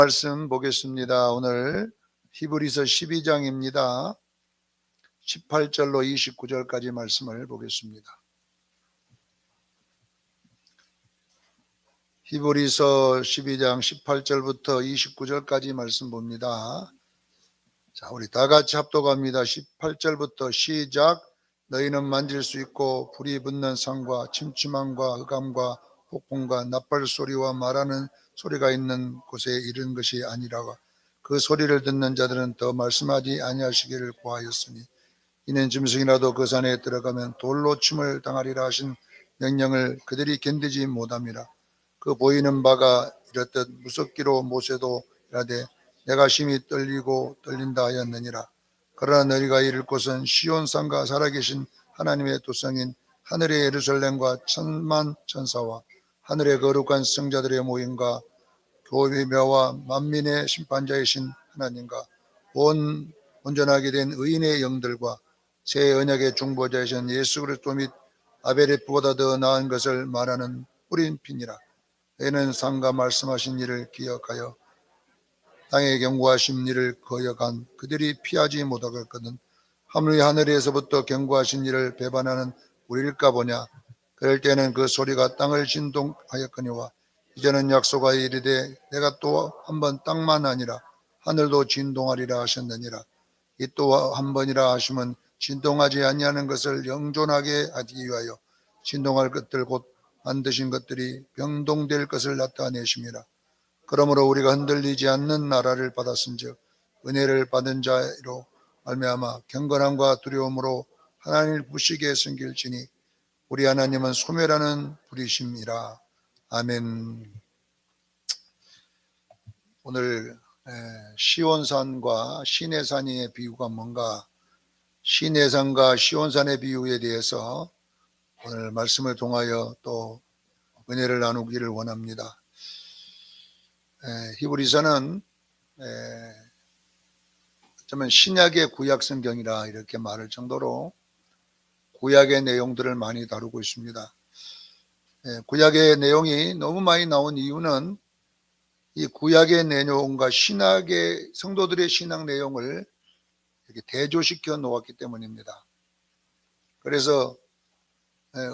말씀 보겠습니다. 오늘 히브리서 12장입니다. 18절로 29절까지 말씀을 보겠습니다. 히브리서 12장 18절부터 29절까지 말씀 봅니다. 자, 우리 다 같이 합독합니다. 18절부터 시작. 너희는 만질 수 있고 불이 붙는 산과 침침함과 흑암과 폭풍과 나팔 소리와 말하는 소리가 있는 곳에 이른 것이 아니라 그 소리를 듣는 자들은 더 말씀하지 아니하시기를 구하였으니 이는 짐승이라도 그 산에 들어가면 돌로 침을 당하리라 하신 명령을 그들이 견디지 못함이라. 그 보이는 바가 이렇듯 무섭기로 모세도 이라되 내가 심히 떨리고 떨린다 하였느니라. 그러나 너희가 이를 곳은 시온산과 살아계신 하나님의 도성인 하늘의 예루살렘과 천만 천사와 하늘의 거룩한 성자들의 모임과 교회와 만민의 심판자이신 하나님과 온전하게 된 의인의 영들과 새 언약의 중보자이신 예수 그리스도 및 아벨의 피보다 더 나은 것을 말하는 뿌린 피니라. 너희는 상가 말씀하신 일을 기억하여 땅에 경고하신 일을 거역한 그들이 피하지 못하겠거든 하늘에서부터 경고하신 일을 배반하는 우리일까 보냐. 그럴 때는 그 소리가 땅을 진동하였거니와 이제는 약속하여 이르되 내가 또 한 번 땅만 아니라 하늘도 진동하리라 하셨느니라. 이 또 한 번이라 하시면 진동하지 아니하는 것을 영존하게 하기 위하여 진동할 것들 곧 만드신 것들이 병동될 것을 나타내심이라. 그러므로 우리가 흔들리지 않는 나라를 받았은즉 은혜를 받은 자로 말미암아 경건함과 두려움으로 하나님을 부시게 섬길지니 우리 하나님은 소멸하는 불이심이라. 아멘. 오늘 시온산과 시내산의 비유가 뭔가, 시내산과 시온산의 비유에 대해서 오늘 말씀을 통하여 또 은혜를 나누기를 원합니다. 히브리서는 어쩌면 신약의 구약 성경이라 이렇게 말할 정도로 구약의 내용들을 많이 다루고 있습니다. 구약의 내용이 너무 많이 나온 이유는 이 구약의 내용과 신약의 성도들의 신앙 내용을 이렇게 대조시켜 놓았기 때문입니다. 그래서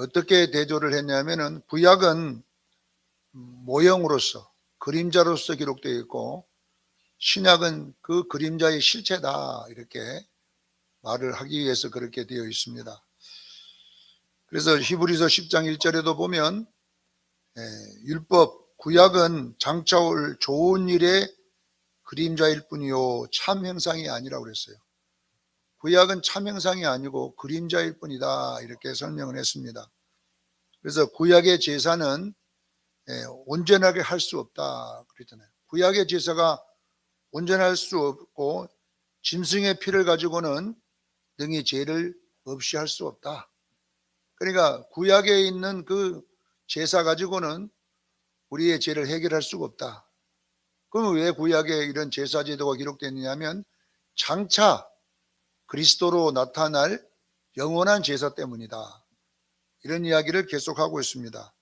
어떻게 대조를 했냐면은 구약은 모형으로서 그림자로서 기록되어 있고 신약은 그 그림자의 실체다 이렇게 말을 하기 위해서 그렇게 되어 있습니다. 그래서 히브리서 10장 1절에도 보면 율법, 구약은 장차 올 좋은 일의 그림자일 뿐이요 참 형상이 아니라고 그랬어요. 구약은 참 형상이 아니고 그림자일 뿐이다 이렇게 설명을 했습니다. 그래서 구약의 제사는 온전하게 할 수 없다 그랬잖아요. 구약의 제사가 온전할 수 없고 짐승의 피를 가지고는 능히 죄를 없이 할 수 없다. 그러니까 구약에 있는 그 제사 가지고는 우리의 죄를 해결할 수가 없다. 그럼 왜 구약에 이런 제사 제도가 기록되느냐면 장차 그리스도로 나타날 영원한 제사 때문이다. 이런 이야기를 계속하고 있습니다.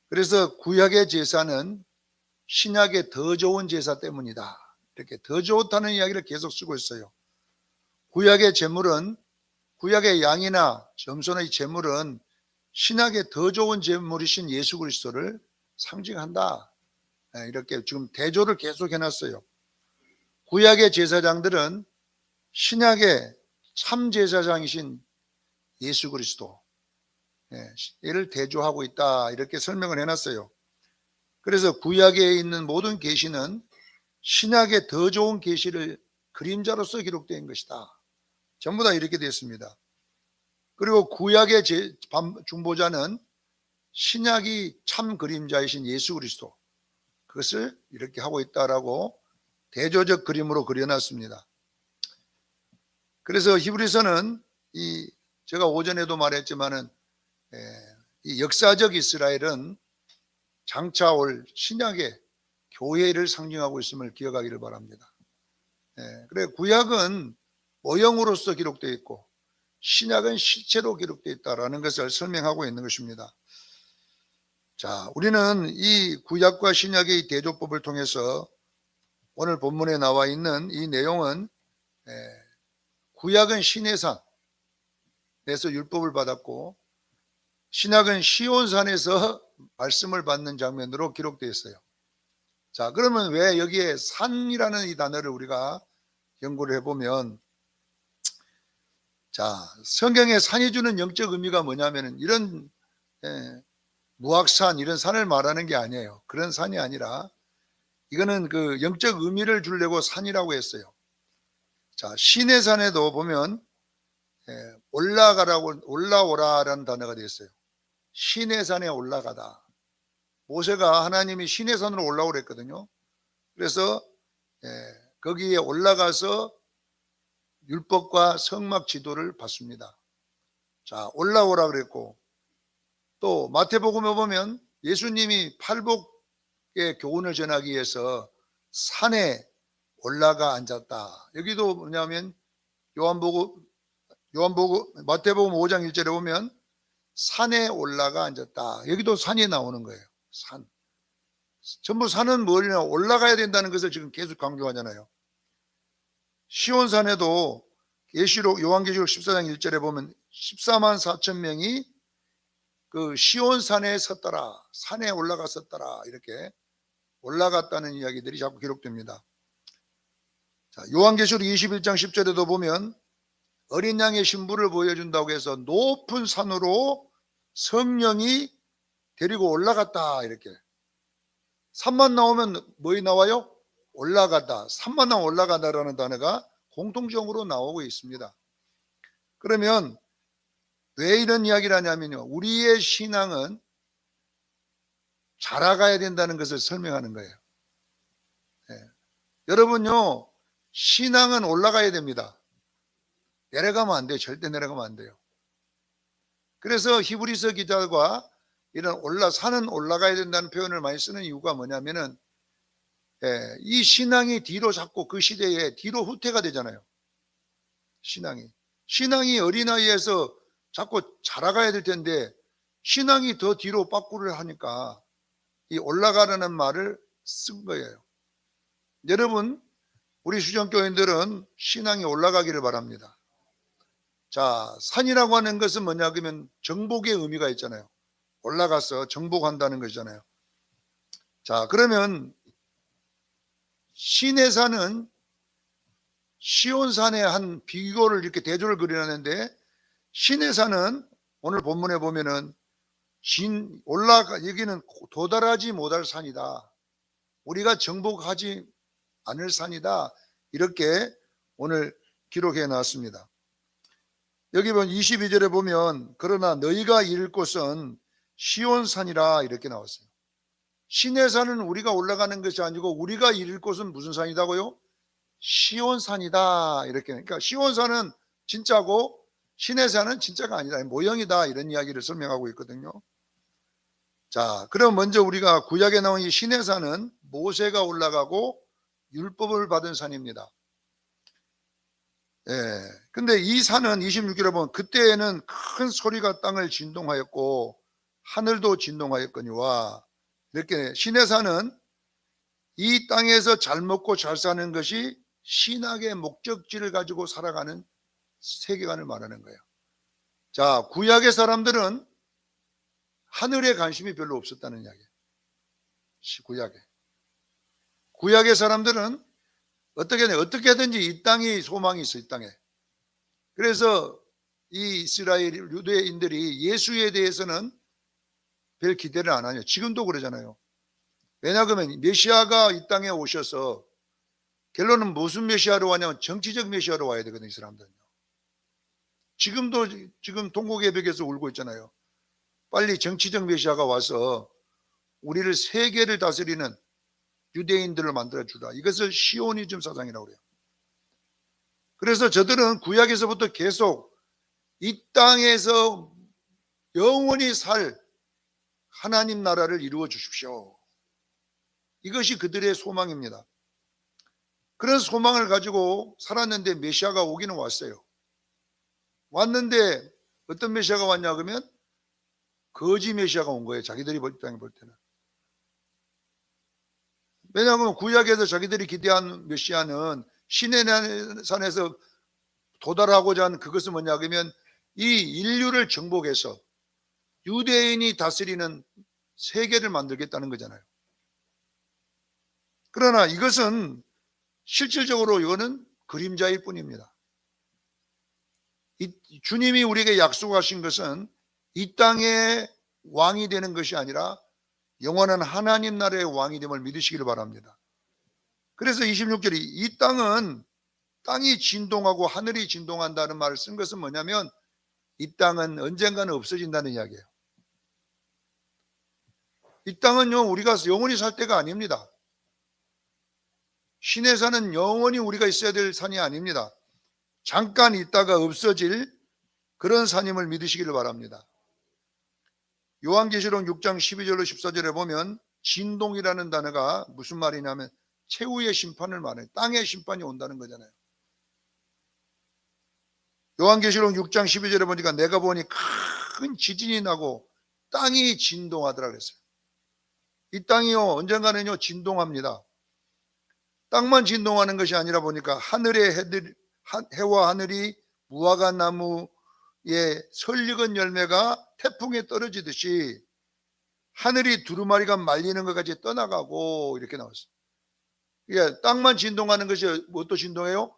그래서 구약의 제사는 신약의 더 좋은 제사 때문이다. 이렇게 더 좋다는 이야기를 계속 쓰고 있어요. 구약의 제물은, 구약의 양이나 점소나 이 제물은 신약의 더 좋은 제물이신 예수 그리스도를 상징한다. 이렇게 지금 대조를 계속 해놨어요. 구약의 제사장들은 신약의 참 제사장이신 예수 그리스도, 이를 대조하고 있다. 이렇게 설명을 해놨어요. 그래서 구약에 있는 모든 계시는 신약의 더 좋은 계시를 그림자로서 기록된 것이다. 전부 다 이렇게 됐습니다. 그리고 구약의 중보자는 신약이 참 그림자이신 예수 그리스도, 그것을 이렇게 하고 있다라고 대조적 그림으로 그려놨습니다. 그래서 히브리서는 제가 오전에도 말했지만은 이 역사적 이스라엘은 장차 올 신약의 교회를 상징하고 있음을 기억하기를 바랍니다. 그래 구약은 모형으로서 기록되어 있고 신약은 실체로 기록되어 있다라는 것을 설명하고 있는 것입니다. 자, 우리는 이 구약과 신약의 대조법을 통해서 오늘 본문에 나와 있는 이 내용은 구약은 시내산에서 율법을 받았고 신약은 시온산에서 말씀을 받는 장면으로 기록되어 있어요. 자, 그러면 왜 여기에 산이라는 이 단어를 우리가 연구를 해보면, 자, 성경에 산이 주는 영적 의미가 뭐냐면은 이런 무악산 이런 산을 말하는 게 아니에요. 그런 산이 아니라 이거는 그 영적 의미를 주려고 산이라고 했어요. 자, 시내산에도 보면 올라오라라는 단어가 되어 있어요. 시내산에 올라가다. 모세가 하나님이 시내산으로 올라오라 했거든요. 그래서 거기에 올라가서 율법과 성막 지도를 받습니다. 자, 올라오라 그랬고, 또 마태복음에 보면 예수님이 팔복의 교훈을 전하기 위해서 산에 올라가 앉았다. 여기도 뭐냐면 마태복음 5장 1절에 보면 산에 올라가 앉았다. 여기도 산이 나오는 거예요. 산. 전부 산은 뭐냐? 올라가야 된다는 것을 지금 계속 강조하잖아요. 시온산에도 계시록 요한계시록 14장 1절에 보면 14만 4천 명이 그 시온산에 섰더라. 산에 올라갔었더라. 이렇게 올라갔다는 이야기들이 자꾸 기록됩니다. 자, 요한계시록 21장 10절에도 보면 어린 양의 신부를 보여준다고 해서 높은 산으로 성령이 데리고 올라갔다. 이렇게 산만 나오면 뭐이 나와요? 올라가다. 산만 나오면 올라가다라는 단어가 공통적으로 나오고 있습니다. 그러면 왜 이런 이야기를 하냐면요, 우리의 신앙은 자라가야 된다는 것을 설명하는 거예요. 여러분요, 신앙은 올라가야 됩니다. 내려가면 안 돼요. 절대 내려가면 안 돼요. 그래서 히브리서 기자가 이런 산은 올라가야 된다는 표현을 많이 쓰는 이유가 뭐냐면은 이 신앙이 뒤로 자꾸 그 시대에 뒤로 후퇴가 되잖아요. 신앙이 어린아이에서 자꾸 자라가야 될 텐데 신앙이 더 뒤로 빠꾸를 하니까 이 올라가라는 말을 쓴 거예요. 여러분, 우리 수정교인들은 신앙이 올라가기를 바랍니다. 자, 산이라고 하는 것은 뭐냐 그러면 정복의 의미가 있잖아요. 올라가서 정복한다는 것이잖아요. 자, 그러면 시내산은 시온산의 한 비교를 이렇게 대조를 그려놨는데, 시내산은 오늘 본문에 보면은 여기는 도달하지 못할 산이다. 우리가 정복하지 않을 산이다. 이렇게 오늘 기록해 놨습니다. 여기 보면 22절에 보면 그러나 너희가 이를 곳은 시온산이라 이렇게 나왔어요. 시내산은 우리가 올라가는 것이 아니고 우리가 이를 곳은 무슨 산이다고요? 시온산이다. 이렇게. 그러니까 시온산은 진짜고 시내산은 진짜가 아니다. 모형이다. 이런 이야기를 설명하고 있거든요. 자, 그럼 먼저 우리가 구약에 나온 이 시내산은 모세가 올라가고 율법을 받은 산입니다. 근데 이 산은 26절에 보면 그때에는 큰 소리가 땅을 진동하였고 하늘도 진동하였거니와, 이렇게 시내산은 이 땅에서 잘 먹고 잘 사는 것이 신학의 목적지를 가지고 살아가는 세계관을 말하는 거예요. 자, 구약의 사람들은 하늘에 관심이 별로 없었다는 이야기예요. 구약의 사람들은 어떻게든지 이 땅이 소망이 있어, 이 땅에. 그래서 이 이스라엘 유대인들이 예수에 대해서는 별 기대를 안 하죠. 지금도 그러잖아요. 왜냐하면 메시아가 이 땅에 오셔서, 결론은 무슨 메시아로 와냐면 정치적 메시아로 와야 되거든요, 이 사람들은요. 지금 동고개벽에서 울고 있잖아요. 빨리 정치적 메시아가 와서 우리를 세계를 다스리는 유대인들을 만들어주라. 이것을 시오니즘 사상이라고 그래요. 그래서 저들은 구약에서부터 계속 이 땅에서 영원히 살 하나님 나라를 이루어 주십시오. 이것이 그들의 소망입니다. 그런 소망을 가지고 살았는데 메시아가 오기는 왔어요. 왔는데 어떤 메시아가 왔냐 그러면 거짓 메시아가 온 거예요. 자기들이 볼 때는. 왜냐하면 구약에서 자기들이 기대한 메시아는 신의 산에서 도달하고자 하는 그것은 뭐냐 그러면 이 인류를 정복해서 유대인이 다스리는 세계를 만들겠다는 거잖아요. 그러나 이것은 실질적으로 이거는 그림자일 뿐입니다. 주님이 우리에게 약속하신 것은 이 땅의 왕이 되는 것이 아니라 영원한 하나님 나라의 왕이 됨을 믿으시기를 바랍니다. 그래서 26절이 이 땅이 진동하고 하늘이 진동한다는 말을 쓴 것은 뭐냐면 이 땅은 언젠가는 없어진다는 이야기예요. 이 땅은요 우리가 영원히 살 때가 아닙니다. 신의 산은 영원히 우리가 있어야 될 산이 아닙니다. 잠깐 있다가 없어질 그런 산임을 믿으시기를 바랍니다. 요한계시록 6장 12절로 14절에 보면 진동이라는 단어가 무슨 말이냐면 최후의 심판을 말해요. 땅의 심판이 온다는 거잖아요. 요한계시록 6장 12절에 보니까 내가 보니 큰 지진이 나고 땅이 진동하더라 그랬어요. 이 땅이요 언젠가는요 진동합니다. 땅만 진동하는 것이 아니라 보니까 하늘의 해와 하늘이 무화과 나무의 설익은 열매가 태풍에 떨어지듯이 하늘이 두루마리가 말리는 것까지 떠나가고 이렇게 나왔어요. 이게 땅만 진동하는 것이 뭣도 진동해요?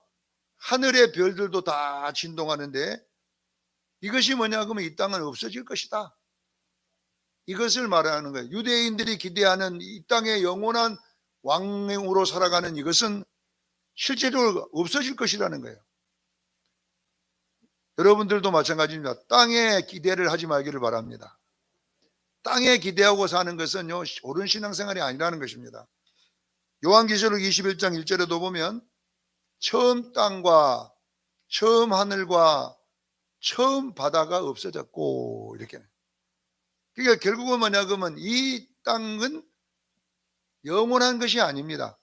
하늘의 별들도 다 진동하는데 이것이 뭐냐 그러면 이 땅은 없어질 것이다. 이것을 말하는 거예요. 유대인들이 기대하는 이 땅의 영원한 왕으로 살아가는 이것은 실제적으로 없어질 것이라는 거예요. 여러분들도 마찬가지입니다. 땅에 기대를 하지 말기를 바랍니다. 땅에 기대하고 사는 것은요 옳은 신앙생활이 아니라는 것입니다. 요한계시록 21장 1절에도 보면 처음 땅과 처음 하늘과 처음 바다가 없어졌고 이렇게. 그러니까 결국은 뭐냐 그러면 이 땅은 영원한 것이 아닙니다.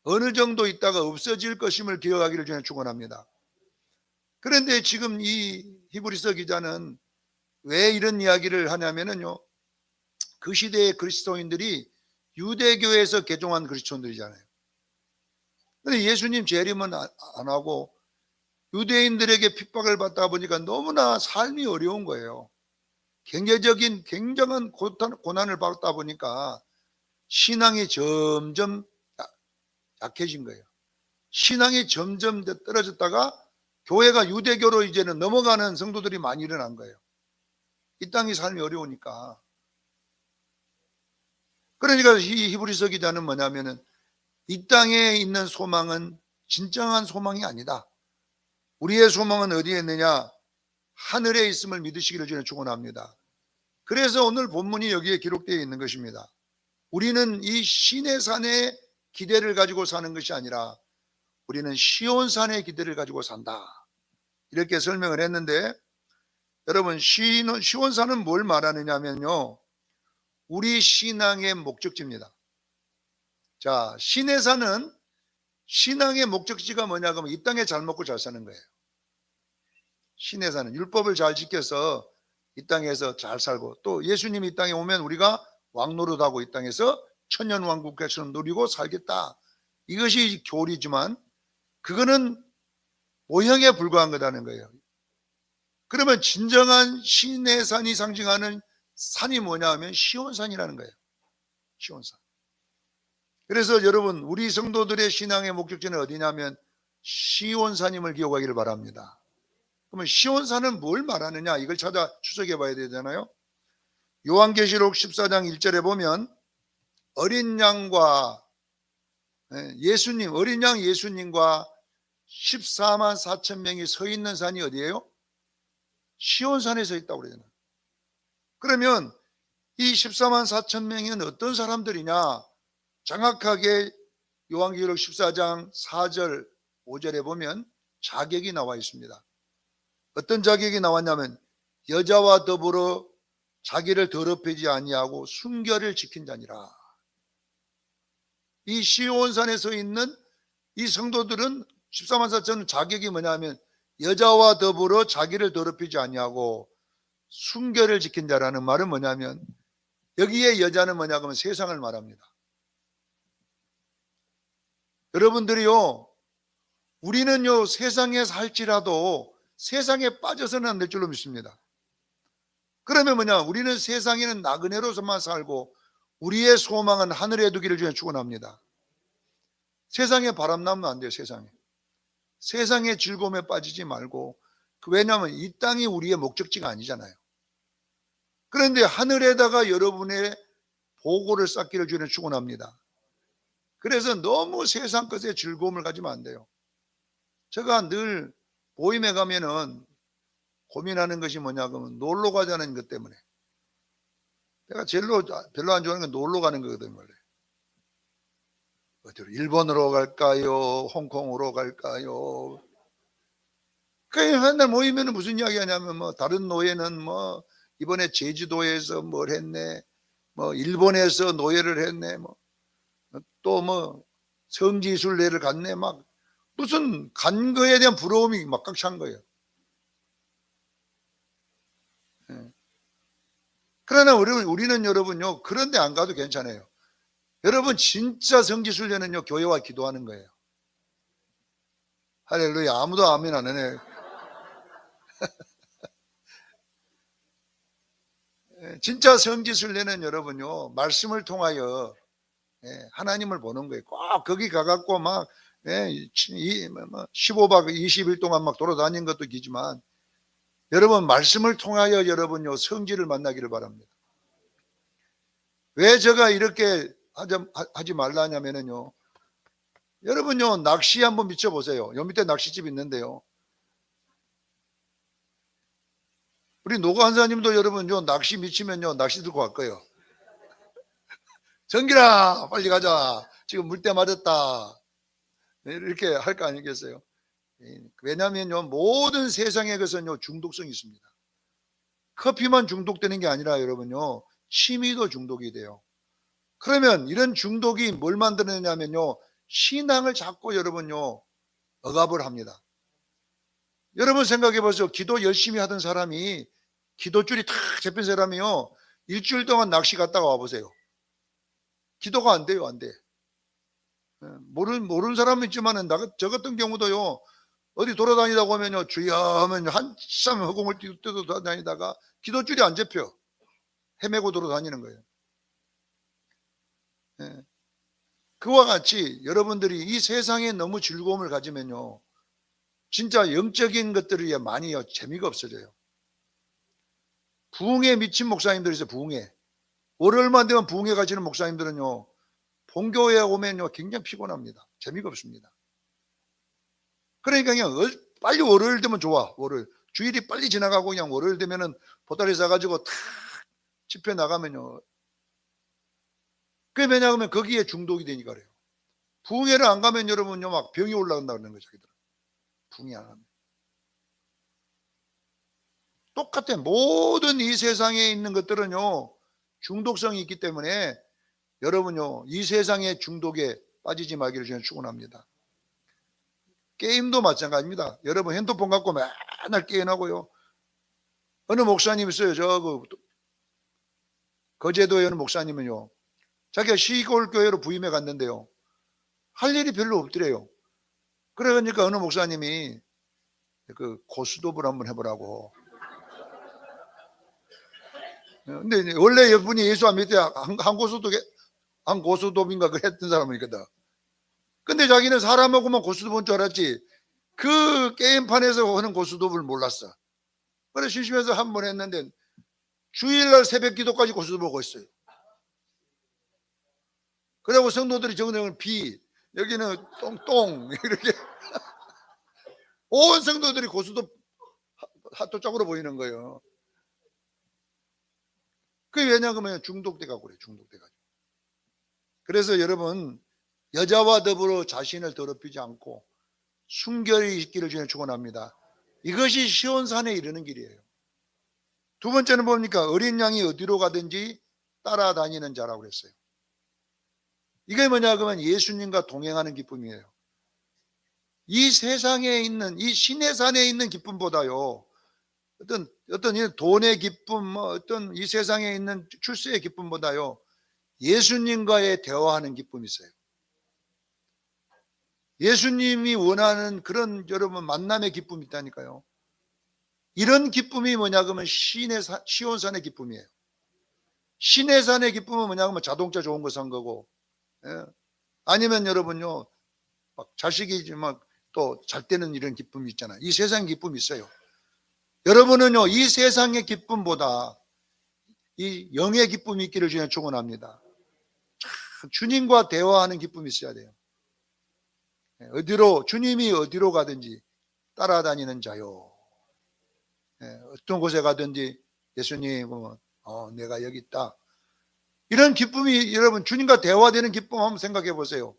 어느 정도 있다가 없어질 것임을 기억하기를 저는 축원합니다. 그런데 지금 이 히브리서 기자는 왜 이런 이야기를 하냐면요 그 시대의 그리스도인들이 유대교에서 개종한 그리스도인들이잖아요. 그런데 예수님 재림은 안 하고 유대인들에게 핍박을 받다 보니까 너무나 삶이 어려운 거예요. 경제적인 굉장한 고난을 받다 보니까 신앙이 점점 약해진 거예요. 신앙이 점점 떨어졌다가 교회가 유대교로 이제는 넘어가는 성도들이 많이 일어난 거예요. 이 땅이 삶이 어려우니까. 그러니까 이 히브리서 기자는 뭐냐면은 이 땅에 있는 소망은 진정한 소망이 아니다. 우리의 소망은 어디에 있느냐? 하늘에 있음을 믿으시기를 저는 축원합니다. 그래서 오늘 본문이 여기에 기록되어 있는 것입니다. 우리는 이 신의 산에 기대를 가지고 사는 것이 아니라 우리는 시온산의 기대를 가지고 산다. 이렇게 설명을 했는데 여러분 시온산은 뭘 말하느냐면요 우리 신앙의 목적지입니다. 자, 신의 산은 신앙의 목적지가 뭐냐 그러면 이 땅에 잘 먹고 잘 사는 거예요. 신의 산은 율법을 잘 지켜서 이 땅에서 잘 살고 또 예수님이 이 땅에 오면 우리가 왕노릇하고 이 땅에서 천년왕국처럼 누리고 살겠다. 이것이 교리지만 그거는 모형에 불과한 거라는 거예요. 그러면 진정한 신의 산이 상징하는 산이 뭐냐 하면 시온산이라는 거예요. 시온산. 그래서 여러분 우리 성도들의 신앙의 목적지는 어디냐면 시온산임을 기억하기를 바랍니다. 그러면 시온산은 뭘 말하느냐 이걸 찾아 추적해 봐야 되잖아요. 요한계시록 14장 1절에 보면 어린 양과 예수님 어린 양 예수님과 14만 4천 명이 서 있는 산이 어디예요? 시온산에 서 있다고 그러잖아요. 그러면 이 14만 4천 명은 어떤 사람들이냐? 정확하게 요한계시록 14장 4절 5절에 보면 자격이 나와 있습니다. 어떤 자격이 나왔냐면 여자와 더불어 자기를 더럽히지 아니하고 순결을 지킨 자니라. 이 시온산에 서 있는 이 성도들은 14만 4천 자격이 뭐냐면 여자와 더불어 자기를 더럽히지 아니하고 순결을 지킨 자라는 말은 뭐냐면 여기에 여자는 뭐냐 그러면 세상을 말합니다. 여러분들이요, 우리는요 세상에 살지라도 세상에 빠져서는 안 될 줄로 믿습니다. 그러면 뭐냐, 우리는 세상에는 나그네로서만 살고 우리의 소망은 하늘에 두기를 주에 축원합니다. 세상에 바람나면 안 돼요. 세상의 즐거움에 빠지지 말고, 왜냐하면 이 땅이 우리의 목적지가 아니잖아요. 그런데 하늘에다가 여러분의 보고를 쌓기를 주에 축원합니다. 그래서 너무 세상 것에 즐거움을 가지면 안 돼요. 제가 늘 모임에 가면은 고민하는 것이 뭐냐면 놀러 가자는 것 때문에. 내가 별로 안 좋아하는 건 놀러 가는 거거든요. 원래. 어디로, 일본으로 갈까요? 홍콩으로 갈까요? 그냥 맨날 모이면 무슨 이야기 하냐면 뭐 다른 노예는 뭐 이번에 제주도에서 뭘 했네, 뭐 일본에서 노예를 했네, 뭐 또 뭐 성지순례를 갔네, 막 무슨 간 거에 대한 부러움이 막 꽉 찬 거예요. 그러나 우리는 여러분요, 그런 데 안 가도 괜찮아요. 여러분 진짜 성지순례는요 교회와 기도하는 거예요. 할렐루야. 아무도 아멘 안 하네. 진짜 성지순례는 여러분요 말씀을 통하여 하나님을 보는 거예요. 꼭 거기 가갖고 막 15박 20일 동안 막 돌아다닌 것도 기지만, 여러분 말씀을 통하여 여러분요 성지를 만나기를 바랍니다. 왜 제가 이렇게 하지 말라 하냐면요, 여러분요 낚시 한번 미쳐보세요. 요 밑에 낚시집 있는데요, 우리 노고 한사님도 여러분요 낚시 미치면요 낚시 들고 갈 거예요. 정기라 빨리 가자, 지금 물때 맞았다, 이렇게 할 거 아니겠어요? 왜냐하면요 모든 세상의 것은요 중독성이 있습니다. 커피만 중독되는 게 아니라 여러분요 취미도 중독이 돼요. 그러면 이런 중독이 뭘 만드느냐면요 신앙을 자꾸 여러분요 억압을 합니다. 여러분 생각해 보세요. 기도 열심히 하던 사람이, 기도줄이 탁 잡힌 사람이요 일주일 동안 낚시 갔다가 와보세요. 기도가 안 돼요. 안 돼. 모르는 사람은 있지만은 저 같은 경우도요 어디 돌아다니다 보면요 주여 하면 한참 허공을 뛰어다니다가 기도줄이 안 잡혀 헤매고 돌아다니는 거예요. 그와 같이 여러분들이 이 세상에 너무 즐거움을 가지면요 진짜 영적인 것들이 많이 재미가 없어져요. 부흥에 미친 목사님들이 있어요. 부흥에 월요일만 되면 부흥에 가시는 목사님들은요 본교회에 오면요 굉장히 피곤합니다. 재미가 없습니다. 그러니까 그냥 빨리 월요일 되면 좋아. 월요일 주일이 빨리 지나가고 그냥 월요일 되면은 보따리 싸가지고 탁 집회 나가면요, 그게 왜냐하면 거기에 중독이 되니까 그래요. 부흥회를 안 가면 여러분요 막 병이 올라간다는 거죠. 부흥회 안 하면 똑같아. 모든 이 세상에 있는 것들은요 중독성이 있기 때문에 여러분요 이 세상의 중독에 빠지지 말기를 저는 축원합니다. 게임도 마찬가지입니다. 여러분 핸드폰 갖고 맨날 게임하고요. 어느 목사님 있어요. 거제도에 어느 목사님은요 자기가 시골 교회로 부임해 갔는데요 할 일이 별로 없더래요. 그러니까 어느 목사님이 그 고스톱을 한번 해보라고. 근데 원래 여분이 예수 안 믿을 때 한 고스톱인가 그 했던 사람이거든. 근데 자기는 사람하고만 고스톱 본 줄 알았지 그 게임판에서 하는 고스톱을 몰랐어. 그래서 심심해서 한 번 했는데 주일날 새벽 기도까지 고스톱 보고 있어요. 그리고 성도들이 적는 비, 여기는 똥똥 이렇게 온 성도들이 고스톱 핫도짝으로 보이는 거예요. 그게 왜냐하면 중독돼가고 그래요. 중독돼가지고. 그래서 여러분 여자와 더불어 자신을 더럽히지 않고 순결히 있기를 주님 축원합니다. 이것이 시온산에 이르는 길이에요. 두 번째는 뭡니까? 어린 양이 어디로 가든지 따라다니는 자라고 그랬어요. 이게 뭐냐 그러면 예수님과 동행하는 기쁨이에요. 이 세상에 있는 이 시내산에 있는 기쁨보다요 어떤 돈의 기쁨, 어떤 이 세상에 있는 출세의 기쁨보다요 예수님과의 대화하는 기쁨이 있어요. 예수님이 원하는 그런 여러분 만남의 기쁨이 있다니까요. 이런 기쁨이 뭐냐 그러면 시온산의 기쁨이에요. 시내산의 기쁨은 뭐냐 그러면 자동차 좋은 거 산 거고, 예. 아니면 여러분요 막 자식이 막 또 잘 되는 이런 기쁨이 있잖아요. 이 세상 기쁨이 있어요. 여러분은요 이 세상의 기쁨보다 이 영의 기쁨이 있기를 주님 축원합니다. 주님과 대화하는 기쁨이 있어야 돼요. 어디로 주님이 어디로 가든지 따라다니는 자요. 어떤 곳에 가든지 예수님 내가 여기 있다. 이런 기쁨이 여러분 주님과 대화되는 기쁨 한번 생각해 보세요.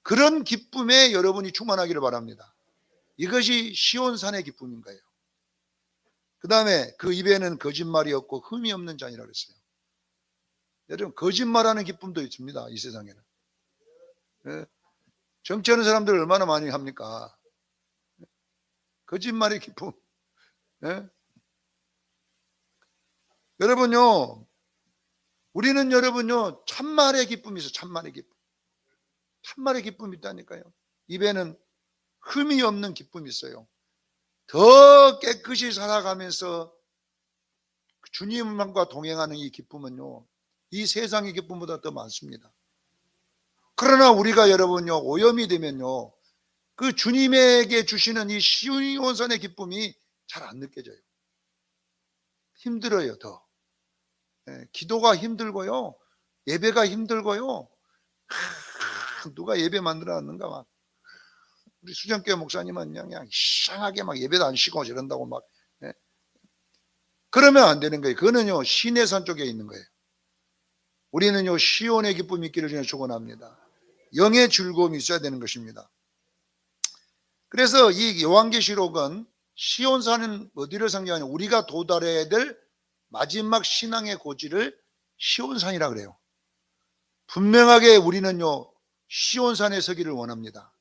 그런 기쁨에 여러분이 충만하기를 바랍니다. 이것이 시온산의 기쁨인 거예요. 그 다음에 그 입에는 거짓말이 없고 흠이 없는 자니라 그랬어요. 여러분 거짓말하는 기쁨도 있습니다. 이 세상에는. 정치하는 사람들 얼마나 많이 합니까? 거짓말의 기쁨. 여러분요 우리는 여러분요 참말의 기쁨이 있어요. 참말의 기쁨. 참말의 기쁨이 있다니까요. 입에는 흠이 없는 기쁨이 있어요. 더 깨끗이 살아가면서 주님과 동행하는 이 기쁨은요 이 세상의 기쁨보다 더 많습니다. 그러나 우리가 여러분요 오염이 되면요 그 주님에게 주시는 이 시온산의 기쁨이 잘 안 느껴져요. 힘들어요. 더 기도가 힘들고요 예배가 힘들고요. 누가 예배 만들어 놨는가 막 우리 수정교회 목사님은 그냥 이상하게 막 예배도 안 쉬고 저런다고 막 그러면 안 되는 거예요. 그거는요 시내산 쪽에 있는 거예요. 우리는요 시온의 기쁨이 있기를 주님 축원합니다. 영의 즐거움이 있어야 되는 것입니다. 그래서 이 요한계시록은 시온산은 어디를 상징하냐 우리가 도달해야 될 마지막 신앙의 고지를 시온산이라 그래요. 분명하게 우리는요 시온산에 서기를 원합니다.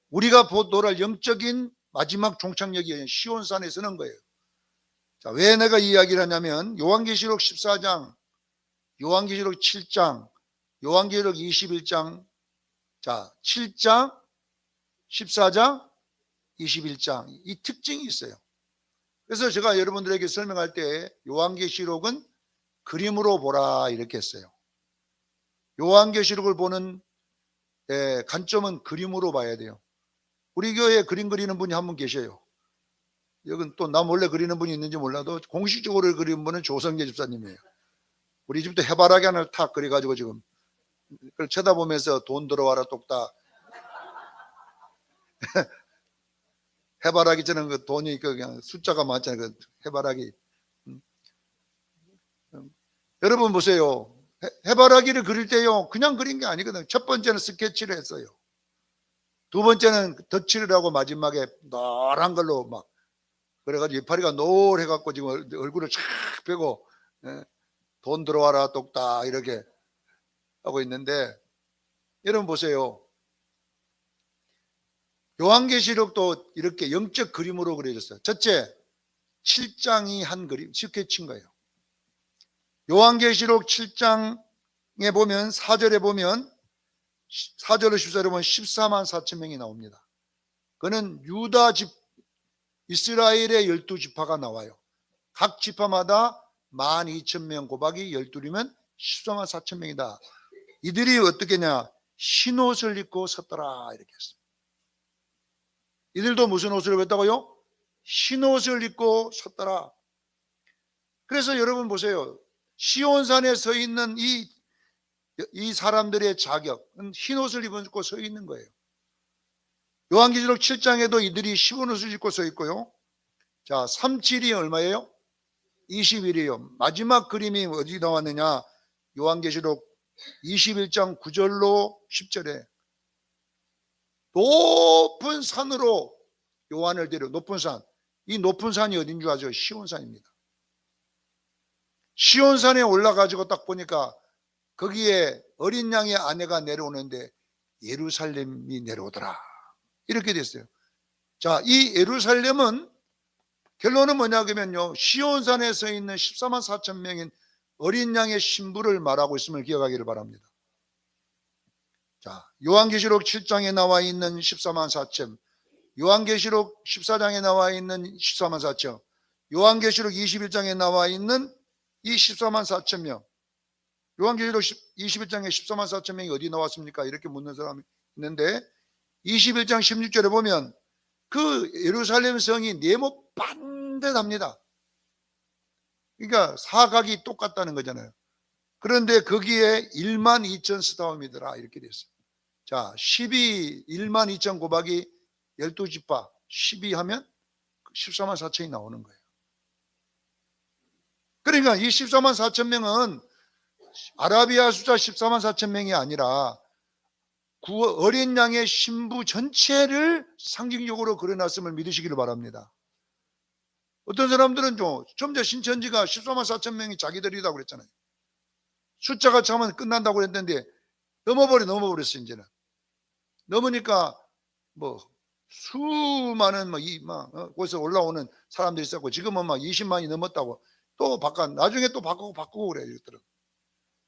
우리가 도달할 영적인 마지막 종착역이 시온산에 서는 거예요. 자, 왜 내가 이 이야기를 하냐면 요한계시록 14장, 요한계시록 7장, 요한계시록 21장, 자 7장, 14장, 21장 이 특징이 있어요. 그래서 제가 여러분들에게 설명할 때 요한계시록은 그림으로 보라 이렇게 했어요. 요한계시록을 보는 관점은 그림으로 봐야 돼요. 우리 교회에 그림 그리는 분이 한 분 계셔요. 여긴 또 나 몰래 그리는 분이 있는지 몰라도 공식적으로 그리는 분은 조성재 집사님이에요. 우리 집도 해바라기 하나를 탁 그려가지고 지금 그걸 쳐다보면서 돈 들어와라 똑딱 해바라기 저는 그 돈이 그냥 숫자가 많잖아요. 그 해바라기. 여러분 보세요. 해바라기를 그릴 때요 그냥 그린 게 아니거든요. 첫 번째는 스케치를 했어요. 두 번째는 덧칠을 하고 마지막에 노란 걸로 막 그래가지고 이파리가 노래갖고 지금 얼굴을 쫙 펴고 돈 들어와라 똑딱 이렇게 하고 있는데 여러분 보세요. 요한계시록도 이렇게 영적 그림으로 그려졌어요. 첫째 7장이 한 그림 스케치인 거예요. 요한계시록 7장에 보면 4절에 보면 4절로 14절에 보면 14만 4천 명이 나옵니다. 그는 유다 집 이스라엘의 12지파가 나와요. 각 지파마다 12,000명 곱하기 12이면 14만 4천 명이다. 이들이 어떻게냐 흰옷을 입고 섰더라 이렇게 했습니다. 이들도 무슨 옷을 입었다고요? 흰옷을 입고 섰더라. 그래서 여러분 보세요. 시온산에 서 있는 이 사람들의 자격은 흰옷을 입고 서 있는 거예요. 요한계시록 7장에도 이들이 흰 옷을 입고 서 있고요. 자, 37이 얼마예요? 20일이에요. 마지막 그림이 어디 나왔느냐? 요한계시록 21장 9절로 10절에 높은 산으로 요한을 데려 높은 산. 이 높은 산이 어딘 줄 아죠? 시온산입니다. 시온산에 올라가지고 딱 보니까 거기에 어린 양의 아내가 내려오는데 예루살렘이 내려오더라. 이렇게 됐어요. 자, 이 예루살렘은 결론은 뭐냐 그러면요. 시온산에 서 있는 14만 4천 명인 어린 양의 신부를 말하고 있음을 기억하기를 바랍니다. 자, 요한계시록 7장에 나와 있는 14만 4천, 요한계시록 14장에 나와 있는 14만 4천, 요한계시록 21장에 나와 있는 이 14만 4천 명, 요한계시록 21장에 14만 4천 명이 어디 나왔습니까? 이렇게 묻는 사람이 있는데 21장 16절에 보면 그 예루살렘 성이 네모 반듯합니다. 그러니까 사각이 똑같다는 거잖아요. 그런데 거기에 1만 2천 스타움이더라 이렇게 됐어요. 자, 1만 2천 곱하기 12지파 12 하면 14만 4천이 나오는 거예요. 그러니까 이 14만 4천 명은 아라비아 숫자 14만 4천 명이 아니라 어린 양의 신부 전체를 상징적으로 그려놨음을 믿으시기를 바랍니다. 어떤 사람들은 좀 전에 신천지가 14만 4천 명이 자기들이라고 그랬잖아요. 숫자가 차면 끝난다고 그랬는데 넘어버렸어. 이제는 넘으니까 뭐 수많은 거기서 올라오는 사람들이 있었고 지금은 막 20만이 넘었다고 또 나중에 또 바꾸고 그래요. 이것들은.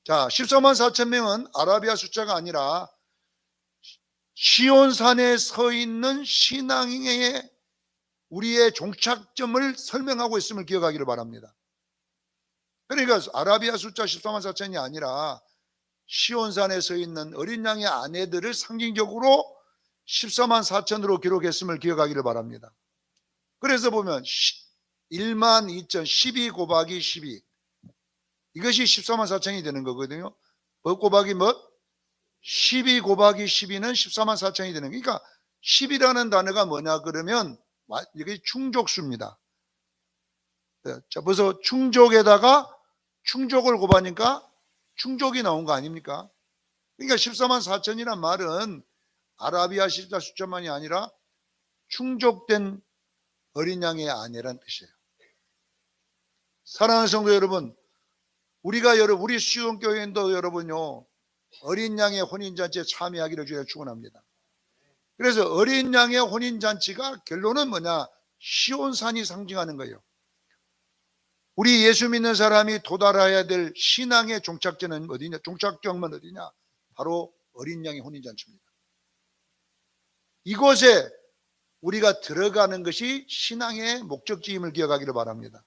자, 14만 4천 명은 아라비아 숫자가 아니라 시온산에 서 있는 신앙의 우리의 종착점을 설명하고 있음을 기억하기를 바랍니다. 그러니까 아라비아 숫자 14만 4천이 아니라 시온산에 서 있는 어린 양의 아내들을 상징적으로 14만 4천으로 기록했음을 기억하기를 바랍니다. 그래서 보면 1만 2천 12 곱하기 12 이것이 14만 4천이 되는 거거든요. 곱하기 12 곱하기 12는 14만 4천이 되는 거예요. 그러니까 10이라는 단어가 뭐냐 그러면 이게 충족수입니다. 자, 벌써 충족에다가 충족을 곱하니까 충족이 나온 거 아닙니까? 그러니까 14만 4천이란 말은 아라비아 숫자만이 아니라 충족된 어린 양의 아내란 뜻이에요. 사랑하는 성도 여러분, 우리 시온교회도 여러분요 어린 양의 혼인잔치에 참여하기를 주여 축원합니다. 그래서 어린 양의 혼인잔치가 결론은 뭐냐? 시온산이 상징하는 거예요. 우리 예수 믿는 사람이 도달해야 될 신앙의 종착점은 어디냐? 종착점은 어디냐? 바로 어린 양의 혼인잔치입니다. 이곳에 우리가 들어가는 것이 신앙의 목적지임을 기억하기를 바랍니다.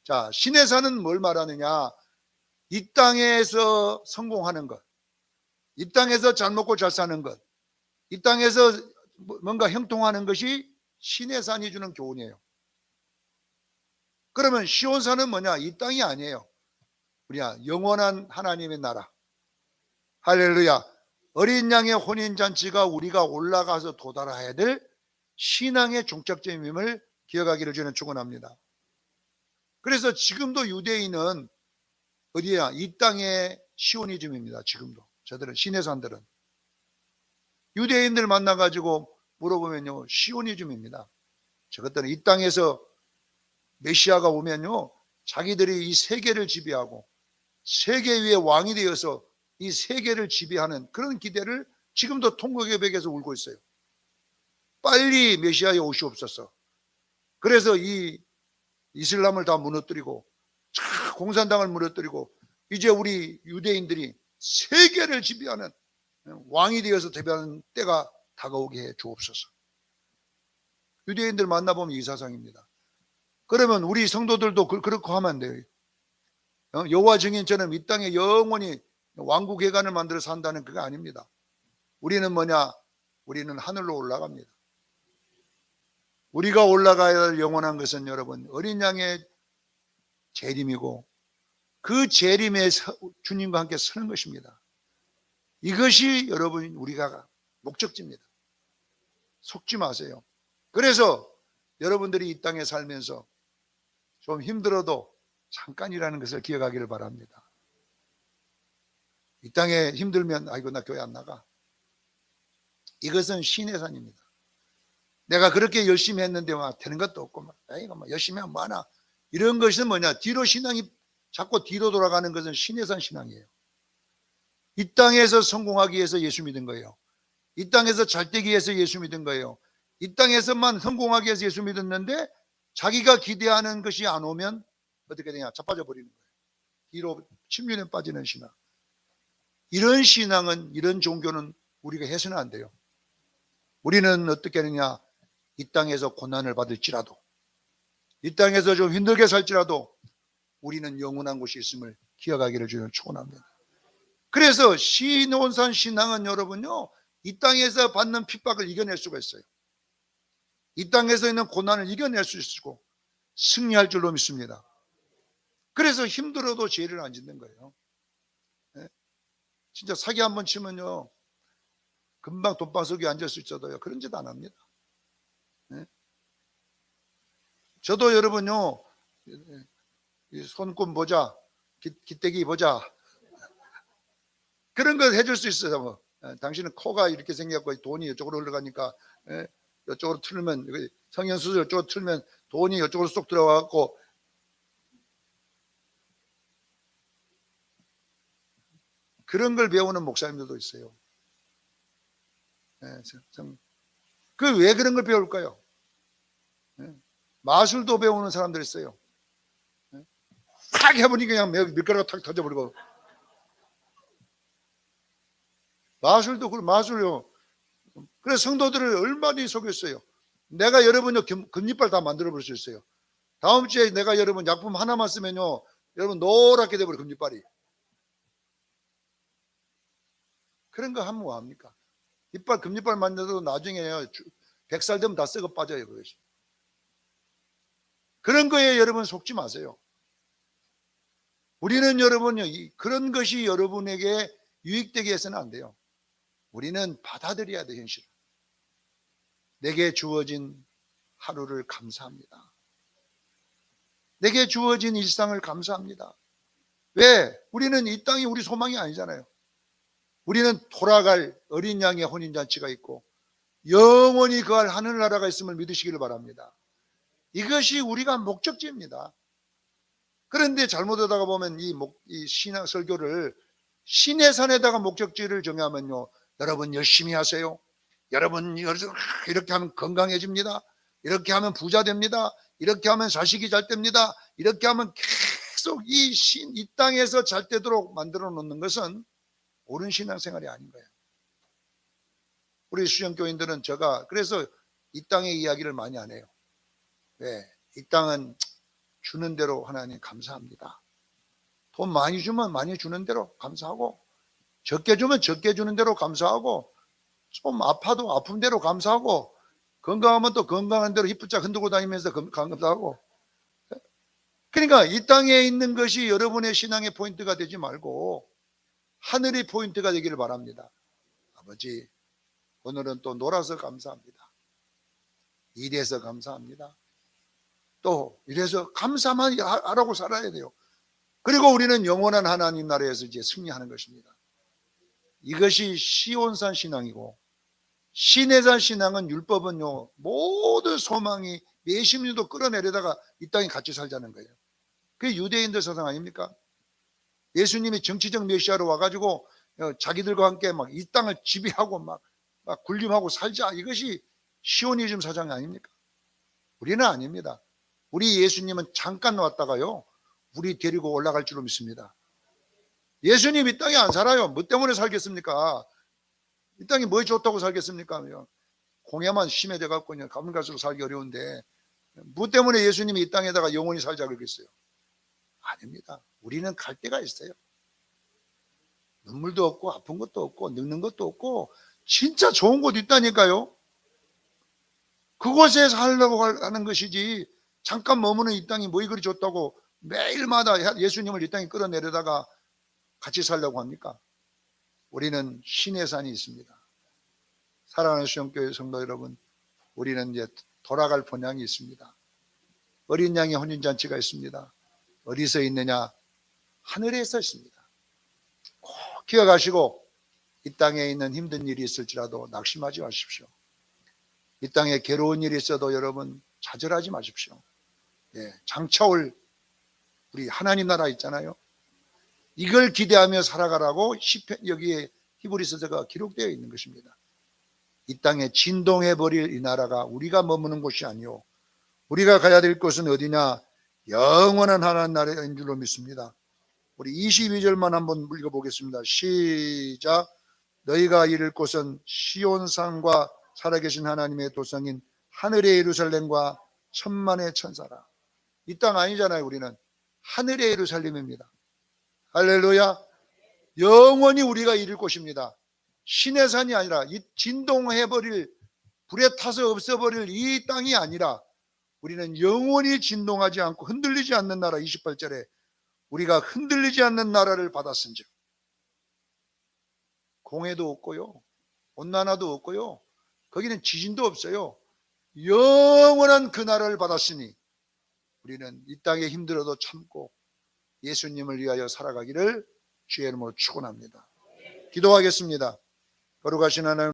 자, 시내산은 뭘 말하느냐? 이 땅에서 성공하는 것, 이 땅에서 잘 먹고 잘 사는 것, 이 땅에서 뭔가 형통하는 것이 시내산이 주는 교훈이에요. 그러면 시온산은 뭐냐? 이 땅이 아니에요. 우리야 영원한 하나님의 나라. 할렐루야. 어린 양의 혼인잔치가 우리가 올라가서 도달해야 될 신앙의 종착점임을 기억하기를 저는 축원합니다. 그래서 지금도 유대인은 어디야? 이 땅의 시오니즘입니다. 지금도 저들은 시내산들은 유대인들 만나가지고 물어보면요 시오니즘입니다. 저것들은 이 땅에서 메시아가 오면요 자기들이 이 세계를 지배하고 세계 위의 왕이 되어서 이 세계를 지배하는 그런 기대를 지금도 통곡의벽에서 울고 있어요. 빨리 메시아에 오시옵소서. 그래서 이 이슬람을 다 무너뜨리고 공산당을 무너뜨리고 이제 우리 유대인들이 세계를 지배하는 왕이 되어서 대변하는 때가 다가오게 해 주옵소서. 유대인들 만나보면 이 사상입니다. 그러면 우리 성도들도 그렇게 하면 안 돼요. 여호와 증인처럼 이 땅에 영원히 왕국회관을 만들어 산다는 그거 아닙니다. 우리는 뭐냐? 우리는 하늘로 올라갑니다. 우리가 올라가야 할 영원한 것은 여러분 어린 양의 재림이고 그 재림에 주님과 함께 서는 것입니다. 이것이 여러분 우리가 목적지입니다. 속지 마세요. 그래서 여러분들이 이 땅에 살면서 좀 힘들어도 잠깐이라는 것을 기억하기를 바랍니다. 이 땅에 힘들면 아이고 나 교회 안 나가. 이것은 시내산입니다. 내가 그렇게 열심히 했는데 막 되는 것도 없고 아이고 열심히 하면 뭐하나. 이런 것은 뭐냐? 뒤로 신앙이 자꾸 뒤로 돌아가는 것은 시내산 신앙이에요. 이 땅에서 성공하기 위해서 예수 믿은 거예요. 이 땅에서 잘 되기 위해서 예수 믿은 거예요. 이 땅에서만 성공하기 위해서 예수 믿었는데 자기가 기대하는 것이 안 오면 어떻게 되냐? 자빠져 버리는 거예요. 뒤로 침륜에 빠지는 신앙. 이런 신앙은, 이런 종교는 우리가 해서는 안 돼요. 우리는 어떻게 하느냐? 이 땅에서 고난을 받을지라도, 이 땅에서 좀 힘들게 살지라도 우리는 영원한 곳이 있음을 기억하기를 주님 축원합니다. 그래서 시온산 신앙은 여러분요, 이 땅에서 받는 핍박을 이겨낼 수가 있어요. 이 땅에서 있는 고난을 이겨낼 수 있고 승리할 줄로 믿습니다. 그래서 힘들어도 죄를 안 짓는 거예요. 진짜 사기 한번 치면요, 금방 돈방석에 앉을 수 있어도요, 그런 짓 안 합니다. 저도 여러분요, 손금 보자, 기대기 보자, 그런 거 해줄 수 있어요. 뭐. 당신은 코가 이렇게 생겨갖고 돈이 이쪽으로 흘러가니까, 이쪽으로 틀면, 성형수술 이쪽으로 틀면 돈이 이쪽으로 쏙 들어가갖고, 그런 걸 배우는 목사님들도 있어요. 그 왜 그런 걸 배울까요? 마술도 배우는 사람들 있어요. 탁 해보니 그냥 밀가루가 탁 터져버리고. 마술도 그래, 마술요. 그래서 성도들을 얼마나 속였어요. 내가 여러분요, 금리빨 다 만들어 볼 수 있어요. 다음 주에 내가 여러분 약품 하나만 쓰면요, 여러분 노랗게 돼버려, 금리빨이. 그런 거 하면 뭐합니까? 이빨, 금리빨 만들어도 나중에 100살 되면 다 썩어 빠져요, 그것이. 그런 거에 여러분 속지 마세요. 우리는 여러분요, 그런 것이 여러분에게 유익되게 해서는 안 돼요. 우리는 받아들여야 돼, 현실을. 내게 주어진 하루를 감사합니다. 내게 주어진 일상을 감사합니다. 왜? 우리는 이 땅이 우리 소망이 아니잖아요. 우리는 돌아갈 어린 양의 혼인잔치가 있고 영원히 거할 하늘나라가 있음을 믿으시기를 바랍니다. 이것이 우리가 목적지입니다. 그런데 잘못하다가 보면 이 신앙 설교를 신의 산에다가 목적지를 정하면요, 여러분 열심히 하세요. 여러분 이렇게 하면 건강해집니다. 이렇게 하면 부자 됩니다. 이렇게 하면 자식이 잘 됩니다. 이렇게 하면 계속 이 땅에서 잘 되도록 만들어 놓는 것은 옳은 신앙생활이 아닌 거예요. 우리 수영교인들은 그래서 이 땅의 이야기를 많이 안 해요. 왜? 이 땅은 주는 대로 하나님 감사합니다. 돈 많이 주면 많이 주는 대로 감사하고, 적게 주면 적게 주는 대로 감사하고, 좀 아파도 아픈 대로 감사하고, 건강하면 또 건강한 대로 히프짝 흔들고 다니면서 감사하고. 그러니까 이 땅에 있는 것이 여러분의 신앙의 포인트가 되지 말고 하늘의 포인트가 되기를 바랍니다. 아버지, 오늘은 또 놀아서 감사합니다. 일해서 감사합니다. 또 이래서 감사만 하라고 살아야 돼요. 그리고 우리는 영원한 하나님 나라에서 이제 승리하는 것입니다. 이것이 시온산 신앙이고, 시내산 신앙은 율법은요, 모든 소망이 매심류도 끌어내려다가 이 땅에 같이 살자는 거예요. 그게 유대인들 사상 아닙니까? 예수님이 정치적 메시아로 와가지고 자기들과 함께 막 이 땅을 지배하고 막 군림하고 살자, 이것이 시오니즘 사상 아닙니까? 우리는 아닙니다. 우리 예수님은 잠깐 왔다가요, 우리 데리고 올라갈 줄로 믿습니다. 예수님 이 땅에 안 살아요. 뭐 때문에 살겠습니까? 이 땅이 뭐 좋다고 살겠습니까? 공해만 심해져 갖고 가면 갈수록 살기 어려운데 뭐 때문에 예수님이 이 땅에다가 영원히 살자 그러겠어요? 아닙니다. 우리는 갈 데가 있어요. 눈물도 없고 아픈 것도 없고 늙는 것도 없고 진짜 좋은 곳 있다니까요. 그곳에 살려고 하는 것이지, 잠깐 머무는 이 땅이 뭐 그리 좋다고 매일마다 예수님을 이 땅에 끌어내려다가 같이 살려고 합니까? 우리는 신의 산이 있습니다. 사랑하는 수영교회 성도 여러분, 우리는 이제 돌아갈 본향이 있습니다. 어린 양의 혼인잔치가 있습니다. 어디서 있느냐? 하늘에서 있습니다. 꼭 기억하시고, 이 땅에 있는 힘든 일이 있을지라도 낙심하지 마십시오. 이 땅에 괴로운 일이 있어도 여러분 좌절하지 마십시오. 장차 올 우리 하나님 나라 있잖아요. 이걸 기대하며 살아가라고 여기에 히브리서가 기록되어 있는 것입니다. 이 땅에 진동해버릴 이 나라가 우리가 머무는 곳이 아니오, 우리가 가야 될 곳은 어디냐? 영원한 하나님 나라인 줄로 믿습니다. 우리 22절만 한번 읽어보겠습니다. 시작. 너희가 이를 곳은 시온산과 살아계신 하나님의 도성인 하늘의 예루살렘과 천만의 천사라. 이 땅 아니잖아요. 우리는 하늘의 예루살렘입니다. 할렐루야. 영원히 우리가 이룰 곳입니다. 신의 산이 아니라 이 진동해버릴, 불에 타서 없어버릴 이 땅이 아니라 우리는 영원히 진동하지 않고 흔들리지 않는 나라. 28절에 우리가 흔들리지 않는 나라를 받았은즉 공해도 없고요, 온난화도 없고요, 거기는 지진도 없어요. 영원한 그 나라를 받았으니 우리는 이 땅에 힘들어도 참고 예수님을 위하여 살아가기를 주의 이름으로 축원합니다. 기도하겠습니다. 거룩하신 하나님,